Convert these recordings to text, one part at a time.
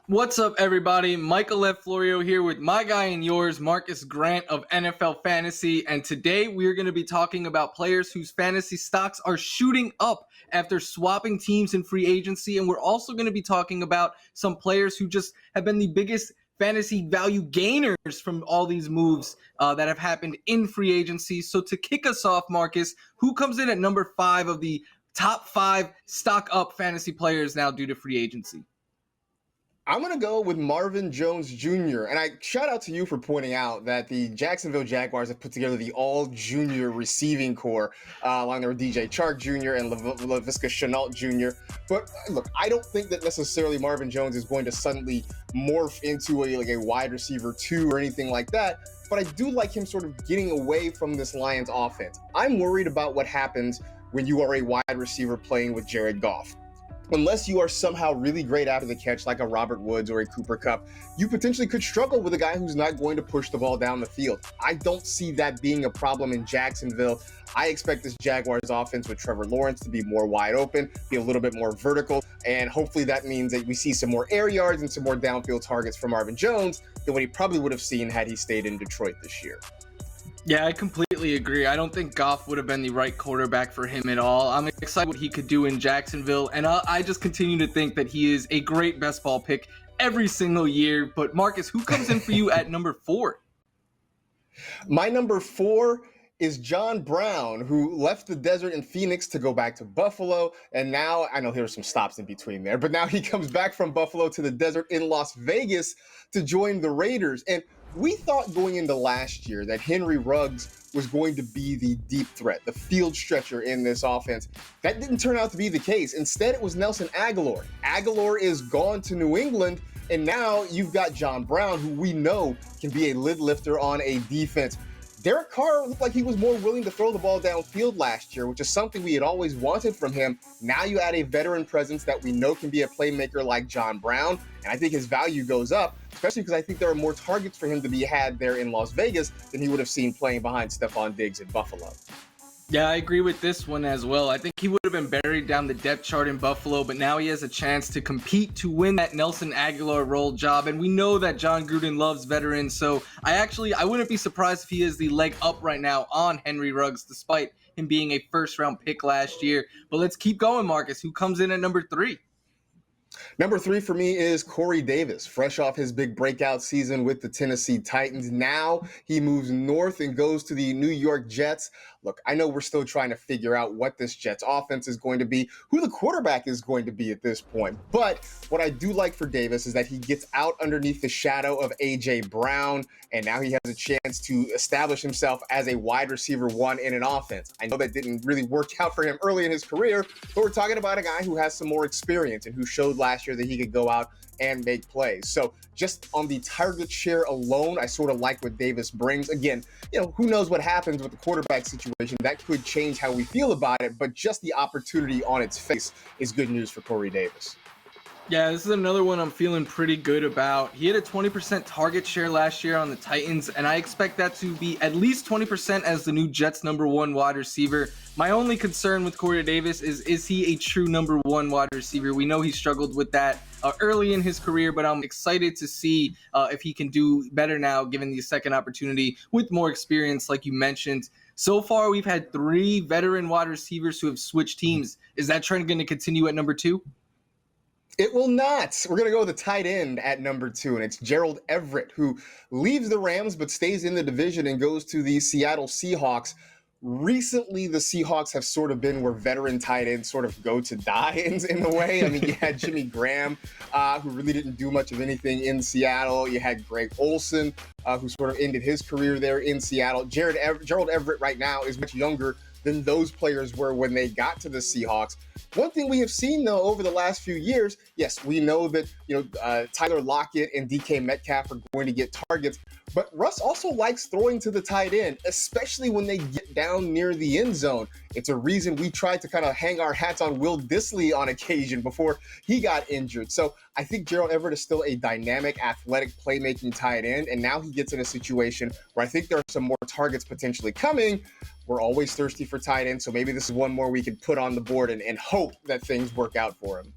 What's up, everybody? Michael F. Florio here with my guy and yours, Marcas Grant of NFL Fantasy. And today we're going to be talking about players whose fantasy stocks are shooting up after swapping teams in free agency. And we're also going to be talking about some players who just have been the biggest fantasy value gainers from all these moves that have happened in free agency. So to kick us off, Marcus, who comes in at number 5 of the top 5 stock up fantasy players now due to free agency? I'm going to go with Marvin Jones Jr. And I shout out to you for pointing out that the Jacksonville Jaguars have put together the all-junior receiving core, along there with DJ Chark Jr. and Laviska Shenault Jr. But look, I don't think that necessarily Marvin Jones is going to suddenly morph into a wide receiver 2 or anything like that. But I do like him sort of getting away from this Lions offense. I'm worried about what happens when you are a wide receiver playing with Jared Goff. Unless you are somehow really great after the catch, like a Robert Woods or a Cooper Kupp, you potentially could struggle with a guy who's not going to push the ball down the field. I don't see that being a problem in Jacksonville. I expect this Jaguars offense with Trevor Lawrence to be more wide open, be a little bit more vertical, and hopefully that means that we see some more air yards and some more downfield targets from Marvin Jones than what he probably would have seen had he stayed in Detroit this year. Yeah, I completely agree. I don't think Goff would have been the right quarterback for him at all. I'm excited what he could do in Jacksonville, and I just continue to think that he is a great best ball pick every single year. But Marcus, who comes in for you at number 4? My number 4 is John Brown, who left the desert in Phoenix to go back to Buffalo. And now, I know there were some stops in between there, but now he comes back from Buffalo to the desert in Las Vegas to join the Raiders. And we thought going into last year that Henry Ruggs was going to be the deep threat, the field stretcher in this offense. That didn't turn out to be the case. Instead, it was Nelson Aguilar. Aguilar is gone to New England, and now you've got John Brown, who we know can be a lid lifter on a defense. Derek Carr looked like he was more willing to throw the ball downfield last year, which is something we had always wanted from him. Now you add a veteran presence that we know can be a playmaker like John Brown, and I think his value goes up, especially because I think there are more targets for him to be had there in Las Vegas than he would have seen playing behind Stephon Diggs in Buffalo. Yeah, I agree with this one as well. I think he would have been buried down the depth chart in Buffalo, but now he has a chance to compete to win that Nelson Aguilar role job. And we know that John Gruden loves veterans, so I wouldn't be surprised if he is the leg up right now on Henry Ruggs, despite him being a first-round pick last year. But let's keep going, Marcus. Who comes in at number 3? Number 3 for me is Corey Davis, fresh off his big breakout season with the Tennessee Titans. Now he moves north and goes to the New York Jets. Look, I know we're still trying to figure out what this Jets offense is going to be, who the quarterback is going to be at this point. But what I do like for Davis is that he gets out underneath the shadow of A.J. Brown, and now he has a chance to establish himself as a wide receiver 1 in an offense. I know that didn't really work out for him early in his career, but we're talking about a guy who has some more experience and who showed last year that he could go out and make plays. So just on the target share alone, I sort of like what Davis brings. Again, who knows what happens with the quarterback situation. That could change how we feel about it, but just the opportunity on its face is good news for Corey Davis. Yeah, this is another one I'm feeling pretty good about. He had a 20% target share last year on the Titans, and I expect that to be at least 20% as the new Jets number 1 wide receiver. My only concern with Corey Davis is he a true number 1 wide receiver? We know he struggled with that early in his career, but I'm excited to see if he can do better now given the second opportunity with more experience like you mentioned. So far, we've had 3 veteran wide receivers who have switched teams. Is that trend going to continue at number 2? It will not. We're going to go with the tight end at number 2, and it's Gerald Everett, who leaves the Rams but stays in the division and goes to the Seattle Seahawks. Recently, the Seahawks have sort of been where veteran tight ends sort of go to die in a way. I mean, you had Jimmy Graham, who really didn't do much of anything in Seattle. You had Greg Olsen, who sort of ended his career there in Seattle. Gerald Everett right now is much younger than those players were when they got to the Seahawks. One thing we have seen, though, over the last few years, yes, we know that Tyler Lockett and DK Metcalf are going to get targets, but Russ also likes throwing to the tight end, especially when they get down near the end zone. It's a reason we tried to kind of hang our hats on Will Dissly on occasion before he got injured. So I think Gerald Everett is still a dynamic, athletic, playmaking tight end, and now he gets in a situation where I think there are some more targets potentially coming. We're always thirsty for tight ends, so maybe this is one more we can put on the board and hope that things work out for him.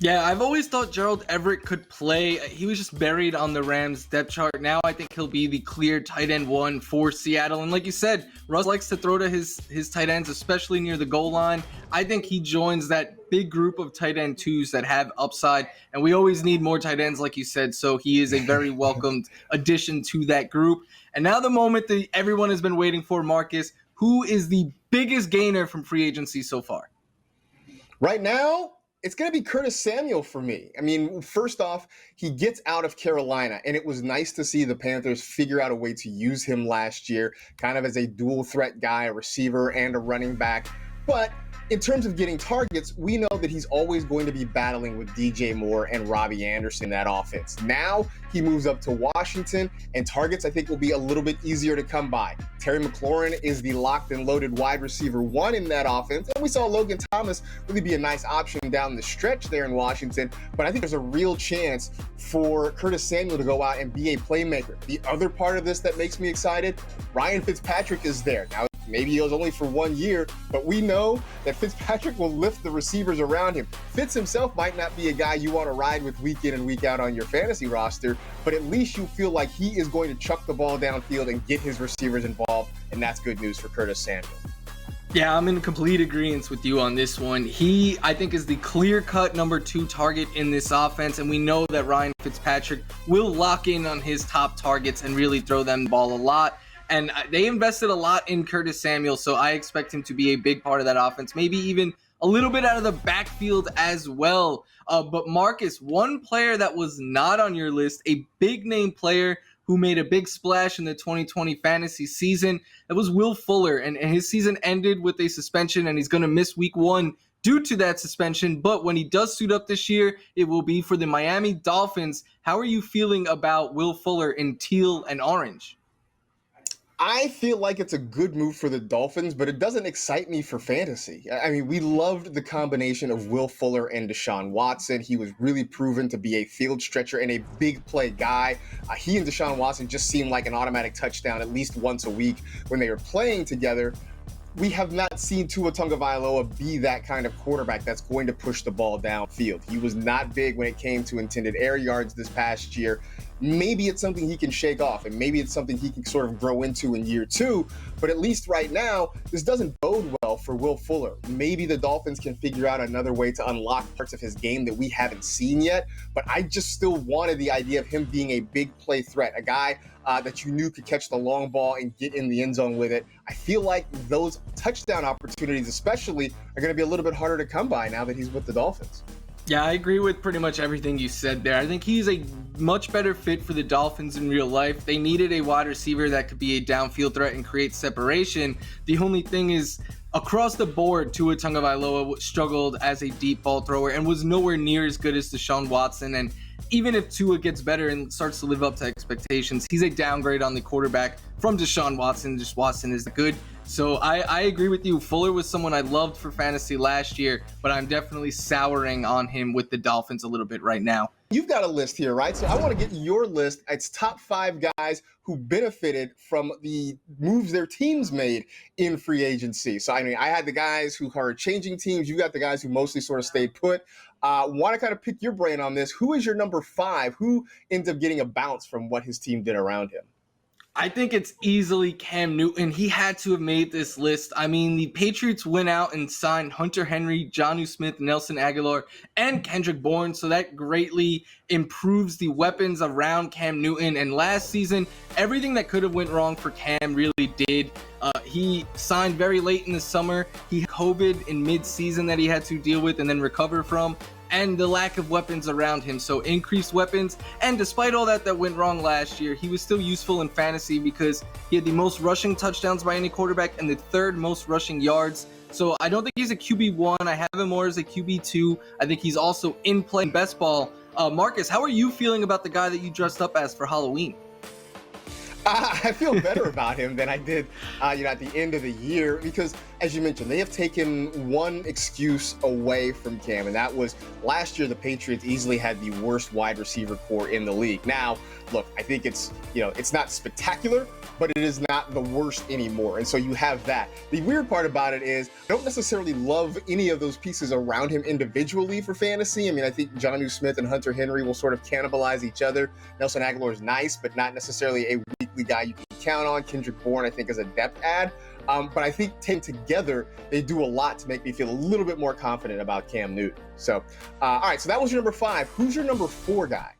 Yeah, I've always thought Gerald Everett could play. He was just buried on the Rams depth chart. Now I think he'll be the clear tight end one for Seattle. And like you said, Russ likes to throw to his tight ends, especially near the goal line. I think he joins that big group of tight end twos that have upside. And we always need more tight ends, like you said. So he is a very welcomed addition to that group. And now the moment that everyone has been waiting for, Marcus, who is the biggest gainer from free agency so far? Right now, it's going to be Curtis Samuel for me. I mean, first off, he gets out of Carolina, and it was nice to see the Panthers figure out a way to use him last year, kind of as a dual threat guy, a receiver and a running back. But in terms of getting targets, we know that he's always going to be battling with DJ Moore and Robbie Anderson in that offense. Now he moves up to Washington, and targets I think will be a little bit easier to come by. Terry McLaurin is the locked and loaded wide receiver one in that offense, and we saw Logan Thomas really be a nice option down the stretch there in Washington, but I think there's a real chance for Curtis Samuel to go out and be a playmaker. The other part of this that makes me excited, Ryan Fitzpatrick is there. Now, maybe he was only for 1 year, but we know that Fitzpatrick will lift the receivers around him. Fitz himself might not be a guy you want to ride with week in and week out on your fantasy roster, but at least you feel like he is going to chuck the ball downfield and get his receivers involved, and that's good news for Curtis Samuel. Yeah, I'm in complete agreement with you on this one. He, I think, is the clear-cut number 2 target in this offense, and we know that Ryan Fitzpatrick will lock in on his top targets and really throw them the ball a lot. And they invested a lot in Curtis Samuel, so I expect him to be a big part of that offense, maybe even a little bit out of the backfield as well. But Marcus, one player that was not on your list, a big-name player who made a big splash in the 2020 fantasy season, it was Will Fuller. And his season ended with a suspension, and he's going to miss week 1 due to that suspension. But when he does suit up this year, it will be for the Miami Dolphins. How are you feeling about Will Fuller in teal and orange? I feel like it's a good move for the Dolphins, but it doesn't excite me for fantasy. I mean, we loved the combination of Will Fuller and Deshaun Watson. He was really proven to be a field stretcher and a big play guy. He and Deshaun Watson just seemed like an automatic touchdown at least once a week when they were playing together. We have not seen Tua Tagovailoa be that kind of quarterback that's going to push the ball downfield. He was not big when it came to intended air yards this past year. Maybe it's something he can shake off, and maybe it's something he can sort of grow into in year 2. But at least right now, this doesn't bode well for Will Fuller. Maybe the Dolphins can figure out another way to unlock parts of his game that we haven't seen yet. But I just still wanted the idea of him being a big play threat, a guy that you knew could catch the long ball and get in the end zone with it. I feel like those touchdown opportunities especially are going to be a little bit harder to come by now that he's with the Dolphins. Yeah, I agree with pretty much everything you said there. I think he's a much better fit for the Dolphins in real life. They needed a wide receiver that could be a downfield threat and create separation. The only thing is, across the board, Tua Tagovailoa struggled as a deep ball thrower and was nowhere near as good as Deshaun Watson. And even if Tua gets better and starts to live up to expectations, he's a downgrade on the quarterback from Deshaun Watson. Just Watson is good. So I agree with you. Fuller was someone I loved for fantasy last year, but I'm definitely souring on him with the Dolphins a little bit right now. You've got a list here, right? So I want to get your list. It's top 5 guys who benefited from the moves their teams made in free agency. So, I mean, I had the guys who are changing teams. You got the guys who mostly sort of stayed put. Want to kind of pick your brain on this. Who is your number 5? Who ends up getting a bounce from what his team did around him? I think it's easily Cam Newton. He had to have made this list. I mean, the Patriots went out and signed Hunter Henry, Jonnu Smith, Nelson Aguilar, and Kendrick Bourne, so that greatly improves the weapons around Cam Newton. And last season, everything that could have went wrong for Cam really did. He signed very late in the summer. He had COVID in mid-season that he had to deal with and then recover from, and the lack of weapons around him. So increased weapons. And despite all that went wrong last year, he was still useful in fantasy because he had the most rushing touchdowns by any quarterback and the 3rd most rushing yards. So I don't think he's a QB1. I have him more as a QB2. I think he's also in play in best ball. Marcus, how are you feeling about the guy that you dressed up as for Halloween? I feel better about him than I did, at the end of the year, because as you mentioned, they have taken one excuse away from Cam, and that was last year the Patriots easily had the worst wide receiver core in the league. Now, look, I think it's not spectacular, but it is not the worst anymore. And so you have that. The weird part about it is I don't necessarily love any of those pieces around him individually for fantasy. I mean, I think Jonnu Smith and Hunter Henry will sort of cannibalize each other. Nelson Aguilar is nice, but not necessarily a weekly guy you can count on. Kendrick Bourne, I think, is a depth add. But I think 10 together, they do a lot to make me feel a little bit more confident about Cam Newton. So, all right, so that was your number 5. Who's your number 4 guy?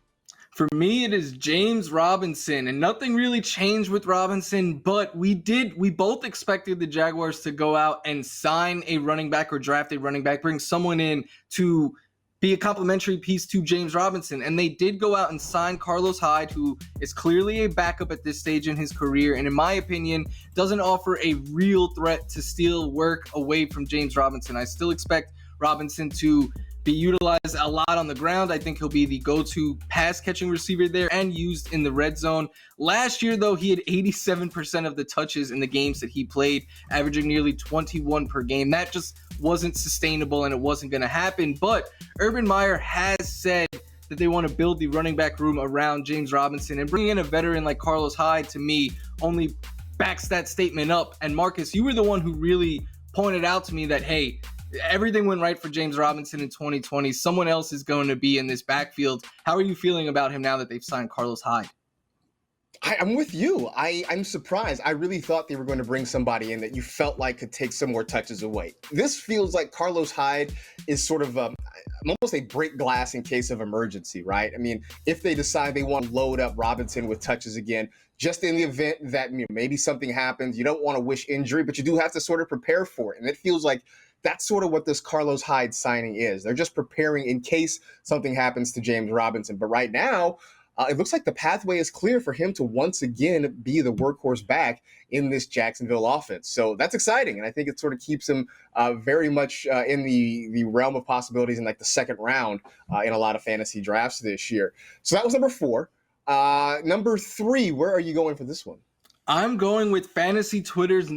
For me, it is James Robinson, and nothing really changed with Robinson, but we both expected the Jaguars to go out and sign a running back or draft a running back, bring someone in to be a complementary piece to James Robinson. And they did go out and sign Carlos Hyde, who is clearly a backup at this stage in his career, and in my opinion, doesn't offer a real threat to steal work away from James Robinson. I still expect Robinson to be utilized a lot on the ground. I think he'll be the go-to pass catching receiver there and used in the red zone. Last year, though, he had 87% of the touches in the games that he played, averaging nearly 21 per game. That just wasn't sustainable, and it wasn't going to happen. But Urban Meyer has said that they want to build the running back room around James Robinson, and bringing in a veteran like Carlos Hyde, to me, only backs that statement up. And Marcus, you were the one who really pointed out to me that, hey, everything went right for James Robinson in 2020. Someone else is going to be in this backfield. How are you feeling about him now that they've signed Carlos Hyde? I'm with you. I'm surprised. I really thought they were going to bring somebody in that you felt like could take some more touches away. This feels like Carlos Hyde is sort of almost a break glass in case of emergency, right? I mean, if they decide they want to load up Robinson with touches again, just in the event that maybe something happens, you don't want to wish injury, but you do have to sort of prepare for it. And it feels like that's sort of what this Carlos Hyde signing is. They're just preparing in case something happens to James Robinson. But right now, it looks like the pathway is clear for him to once again be the workhorse back in this Jacksonville offense. So that's exciting. And I think it sort of keeps him very much in the realm of possibilities in like the second round in a lot of fantasy drafts this year. So that was number 4. Number 3, where are you going for this one? I'm going with Fantasy Twitter's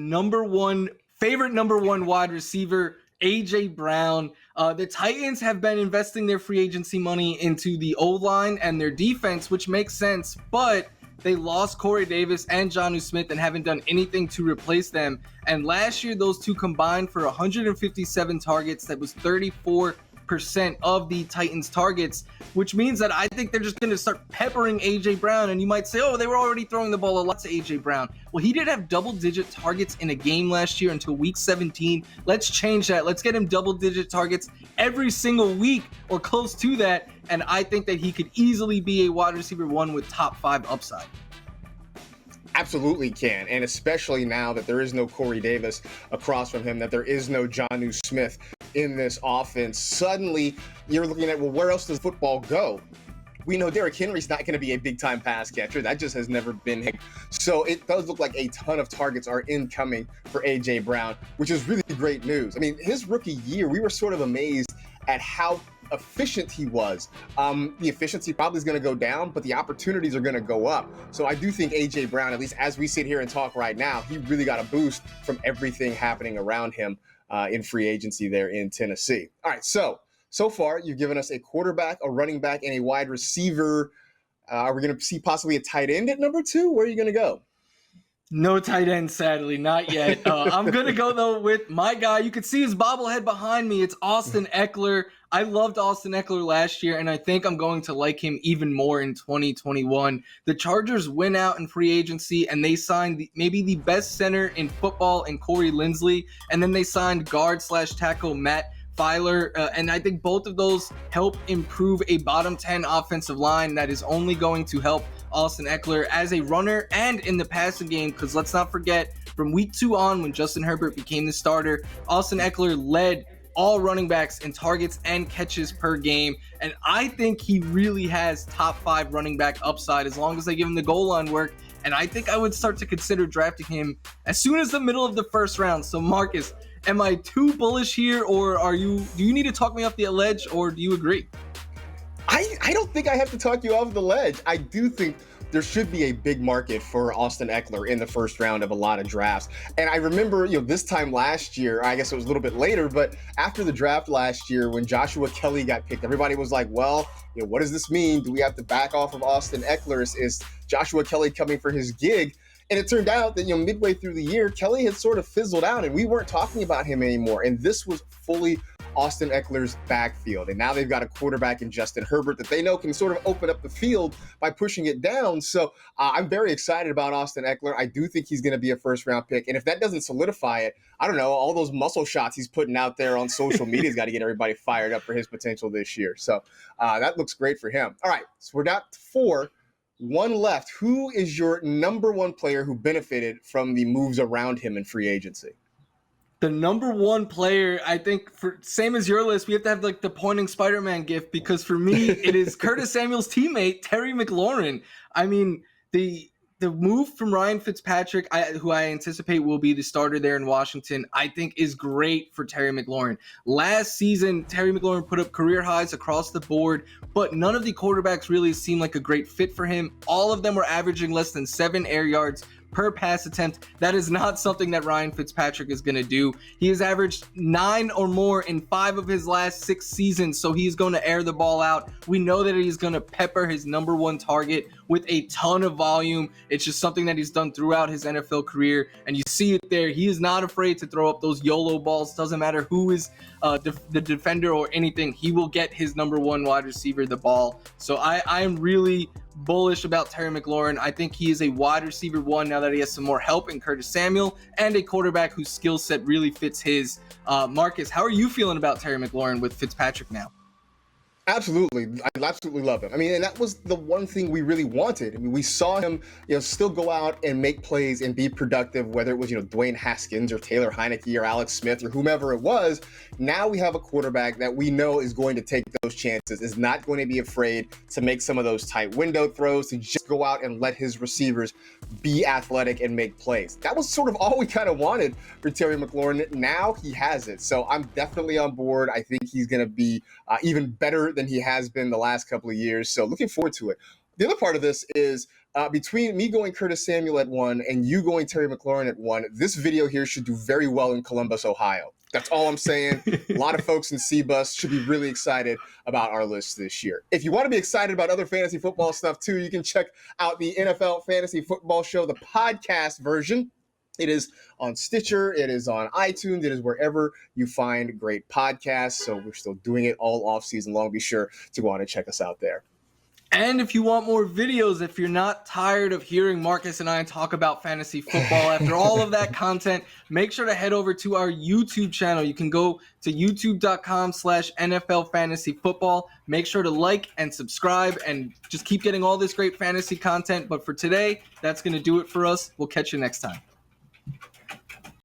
favorite number one wide receiver, AJ Brown. The Titans have been investing their free agency money into the O-line and their defense, which makes sense, but they lost Corey Davis and Jonnu Smith and haven't done anything to replace them. And last year, those two combined for 157 targets. That was 34% of the Titans' targets, which means that I think they're just going to start peppering AJ Brown. And you might say, oh, they were already throwing the ball a lot to AJ Brown. Well, he did have double-digit targets in a game last year until week 17. Let's change that. Let's get him double-digit targets every single week or close to that. And I think that he could easily be a wide receiver 1 with top 5 upside. Absolutely can, and especially now that there is no Corey Davis across from him, that there is no Jonnu Smith in this offense. Suddenly, you're looking at, well, where else does football go? We know Derrick Henry's not going to be a big-time pass catcher. That just has never been him. So it does look like a ton of targets are incoming for A.J. Brown, which is really great news. I mean, his rookie year, we were sort of amazed at how efficient he was. The efficiency probably is going to go down, but the opportunities are going to go up. So I do think A.J. Brown, at least as we sit here and talk right now, he really got a boost from everything happening around him in free agency there in Tennessee. All right, so far you've given us a quarterback, a running back, and a wide receiver. Are we going to see possibly a tight end at number 2? Where are you going to go? No tight end, sadly, not yet. I'm going to go, though, with my guy. You can see his bobblehead behind me. It's Austin Ekeler. I loved Austin Ekeler last year, and I think I'm going to like him even more in 2021. The Chargers went out in free agency, and they signed maybe the best center in football in Corey Linsley, and then they signed guard/tackle Matt Filer, and I think both of those help improve a bottom 10 offensive line that is only going to help Austin Ekeler as a runner and in the passing game, because let's not forget, from week 2 on, when Justin Herbert became the starter, Austin Ekeler led all running backs in targets and catches per game, and I think he really has top 5 running back upside as long as they give him the goal line work, and I think I would start to consider drafting him as soon as the middle of the first round. So Marcus, am I too bullish here, or do you need to talk me off the ledge, or do you agree? I don't think I have to talk you off the ledge. I do think there should be a big market for Austin Ekeler in the first round of a lot of drafts. And I remember, this time last year, I guess it was a little bit later, but after the draft last year, when Joshua Kelly got picked, everybody was like, well, what does this mean? Do we have to back off of Austin Ekeler? Is Joshua Kelly coming for his gig? And it turned out that, midway through the year, Kelly had sort of fizzled out and we weren't talking about him anymore. And this was fully Austin Ekeler's backfield. And now they've got a quarterback in Justin Herbert that they know can sort of open up the field by pushing it down. So I'm very excited about Austin Ekeler. I do think he's going to be a first round pick. And if that doesn't solidify it, I don't know, all those muscle shots he's putting out there on social media has got to get everybody fired up for his potential this year. So that looks great for him. All right, so we're down to 4. One left. Who is your number one player who benefited from the moves around him in free agency? The number one player, I think, for same as your list, we have to have like the pointing Spider-Man gift, because for me, it is Curtis Samuel's teammate, Terry McLaurin. I mean, the move from Ryan Fitzpatrick, who I anticipate will be the starter there in Washington, I think is great for Terry McLaurin. Last season, Terry McLaurin put up career highs across the board, but none of the quarterbacks really seemed like a great fit for him. All of them were averaging less than 7 air yards per pass attempt. That is not something that Ryan Fitzpatrick is going to do. He has averaged 9 or more in 5 of his last 6 seasons, so he's going to air the ball out. We know that he's going to pepper his number one target with a ton of volume. It's just something that he's done throughout his NFL career, and you see it there. He is not afraid to throw up those YOLO balls. Doesn't matter who is the defender or anything. He will get his number one wide receiver the ball. So I am really bullish about Terry McLaurin. I think he is a wide receiver one now that he has some more help in Curtis Samuel and a quarterback whose skill set really fits his. Marcus, how are you feeling about Terry McLaurin with Fitzpatrick now? Absolutely. I absolutely love him. I mean, and that was the one thing we really wanted. I mean, we saw him, still go out and make plays and be productive, whether it was, Dwayne Haskins or Taylor Heineke or Alex Smith or whomever it was. Now we have a quarterback that we know is going to take those chances, is not going to be afraid to make some of those tight window throws, to just go out and let his receivers be athletic and make plays. That was sort of all we kind of wanted for Terry McLaurin. Now he has it. So I'm definitely on board. I think he's going to be even better than he has been the last couple of years. So looking forward to it. The other part of this is between me going Curtis Samuel at 1 and you going Terry McLaurin at 1, this video here should do very well in Columbus, Ohio. That's all I'm saying. A lot of folks in C-Bus should be really excited about our list this year. If you want to be excited about other fantasy football stuff too, you can check out the NFL Fantasy Football Show, the podcast version. It is on Stitcher, it is on iTunes, it is wherever you find great podcasts. So we're still doing it all off season long. Be sure to go on and check us out there. And if you want more videos, if you're not tired of hearing Marcus and I talk about fantasy football after all of that content, make sure to head over to our YouTube channel. You can go to youtube.com/NFL Fantasy Football. Make sure to like and subscribe and just keep getting all this great fantasy content. But for today, that's going to do it for us. We'll catch you next time.